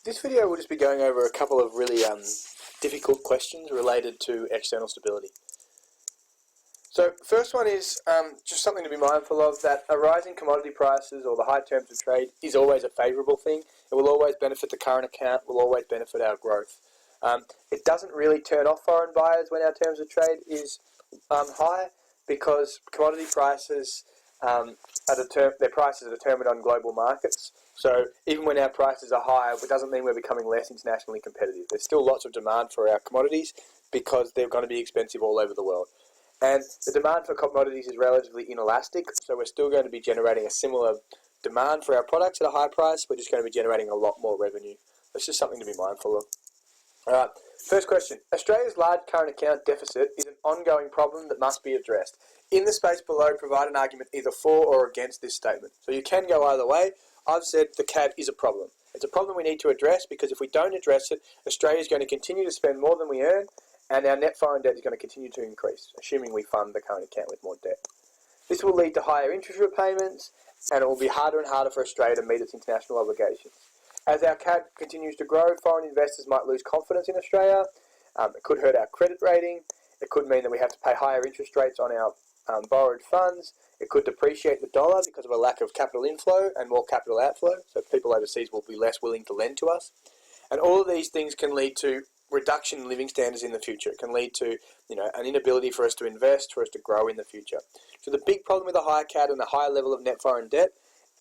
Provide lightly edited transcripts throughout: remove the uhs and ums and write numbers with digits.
This video will just be going over a couple of really difficult questions related to external stability. So first one is just something to be mindful of, that a rise in commodity prices or the high terms of trade is always a favourable thing. It will always benefit the current account, will always benefit our growth. It doesn't really turn off foreign buyers when our terms of trade is high, because commodity prices, their prices are determined on global markets. So even when our prices are high, it doesn't mean we're becoming less internationally competitive. There's still lots of demand for our commodities because they're going to be expensive all over the world. And the demand for commodities is relatively inelastic, so we're still going to be generating a similar demand for our products at a high price. We're just going to be generating a lot more revenue. That's just something to be mindful of. Alright, first question. Australia's large current account deficit is an ongoing problem that must be addressed. In the space below, provide an argument either for or against this statement. So you can go either way. I've said the CAD is a problem. It's a problem we need to address, because if we don't address it, Australia is going to continue to spend more than we earn, and our net foreign debt is going to continue to increase, assuming we fund the current account with more debt. This will lead to higher interest repayments, and it will be harder and harder for Australia to meet its international obligations. As our CAD continues to grow, foreign investors might lose confidence in Australia. It could hurt our credit rating. It could mean that we have to pay higher interest rates on our borrowed funds. It could depreciate the dollar because of a lack of capital inflow and more capital outflow, so people overseas will be less willing to lend to us. And all of these things can lead to reduction in living standards in the future. It can lead to an inability for us to invest, for us to grow in the future. So the big problem with a higher CAD and a higher level of net foreign debt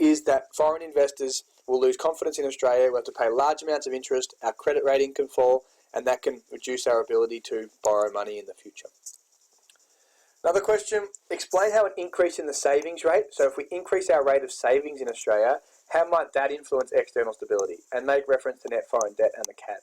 is that foreign investors will lose confidence in Australia. We'll have to pay large amounts of interest, our credit rating can fall, and that can reduce our ability to borrow money in the future. Another question, explain how an increase in the savings rate, so if we increase our rate of savings in Australia, how might that influence external stability? And make reference to net foreign debt and the CAD.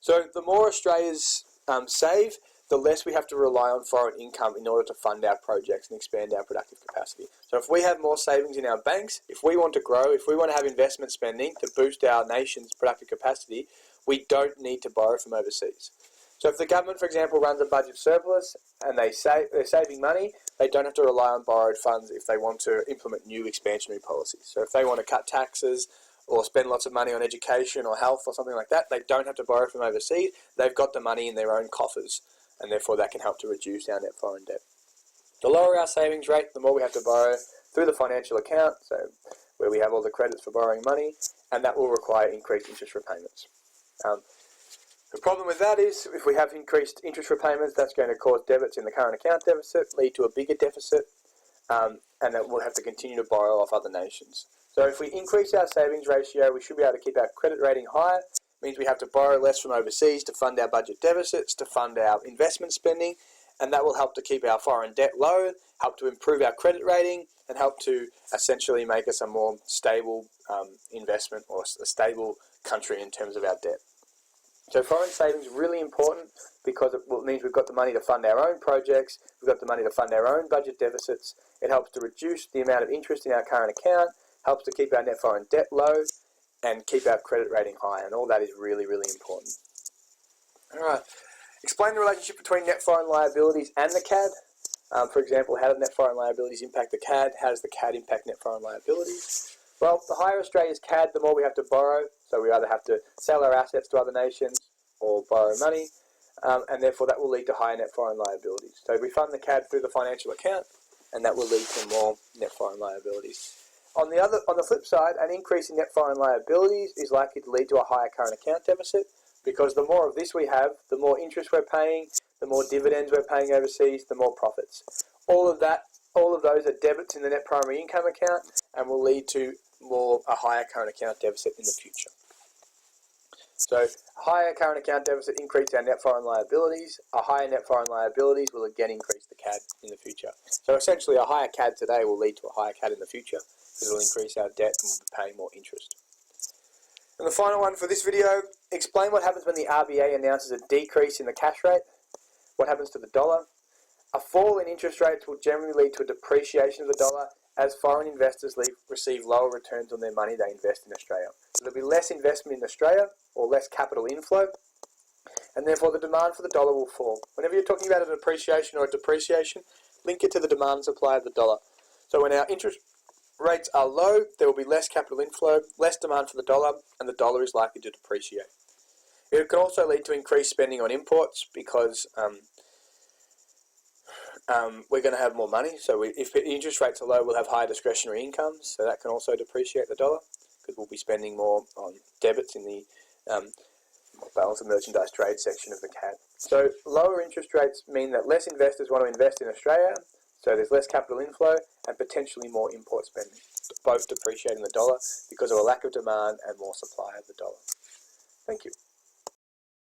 So the more Australians save, the less we have to rely on foreign income in order to fund our projects and expand our productive capacity. So if we have more savings in our banks, if we want to grow, if we want to have investment spending to boost our nation's productive capacity, we don't need to borrow from overseas. So if the government, for example, runs a budget surplus and they're saving money, they don't have to rely on borrowed funds if they want to implement new expansionary policies. So if they want to cut taxes or spend lots of money on education or health or something like that, they don't have to borrow from overseas. They've got the money in their own coffers, and therefore that can help to reduce our net foreign debt. The lower our savings rate, the more we have to borrow through the financial account, so where we have all the credits for borrowing money, and that will require increased interest repayments. The problem with that is, if we have increased interest repayments, that's going to cause debits in the current account deficit, lead to a bigger deficit, and that we'll have to continue to borrow off other nations. So if we increase our savings ratio, we should be able to keep our credit rating higher. It means we have to borrow less from overseas to fund our budget deficits, to fund our investment spending, and that will help to keep our foreign debt low, help to improve our credit rating, and help to essentially make us a more stable investment, or a stable country in terms of our debt. So foreign savings is really important, because it means we've got the money to fund our own projects, we've got the money to fund our own budget deficits. It helps to reduce the amount of interest in our current account, helps to keep our net foreign debt low, and keep our credit rating high, and all that is really, really important. Alright, explain the relationship between net foreign liabilities and the CAD. For example, how do net foreign liabilities impact the CAD? How does the CAD impact net foreign liabilities? Well, the higher Australia's CAD, the more we have to borrow, so we either have to sell our assets to other nations or borrow money, and therefore that will lead to higher net foreign liabilities. So we fund the CAD through the financial account, and that will lead to more net foreign liabilities. On the flip side, an increase in net foreign liabilities is likely to lead to a higher current account deficit, because the more of this we have, the more interest we're paying, the more dividends we're paying overseas, the more profits. All of those are debits in the net primary income account, and will lead to a higher current account deficit in the future. So higher current account deficit increases our net foreign liabilities. A higher net foreign liabilities will again increase the CAD in the future. So essentially a higher CAD today will lead to a higher CAD in the future, because it will increase our debt and we'll be paying more interest. And the final one for this video, explain what happens when the RBA announces a decrease in the cash rate. What happens to the dollar? A fall in interest rates will generally lead to a depreciation of the dollar, as foreign investors receive lower returns on their money they invest in Australia. So there'll be less investment in Australia, or less capital inflow, and therefore the demand for the dollar will fall. Whenever you're talking about a depreciation or a depreciation, link it to the demand and supply of the dollar. So when our interest rates are low, there will be less capital inflow, less demand for the dollar, and the dollar is likely to depreciate. It can also lead to increased spending on imports because we're going to have more money. So if interest rates are low, we'll have higher discretionary incomes, so that can also depreciate the dollar because we'll be spending more on debits in the balance of merchandise trade section of the CAD. So lower interest rates mean that less investors want to invest in Australia, so there's less capital inflow and potentially more import spending, both depreciating the dollar because of a lack of demand and more supply of the dollar. Thank you.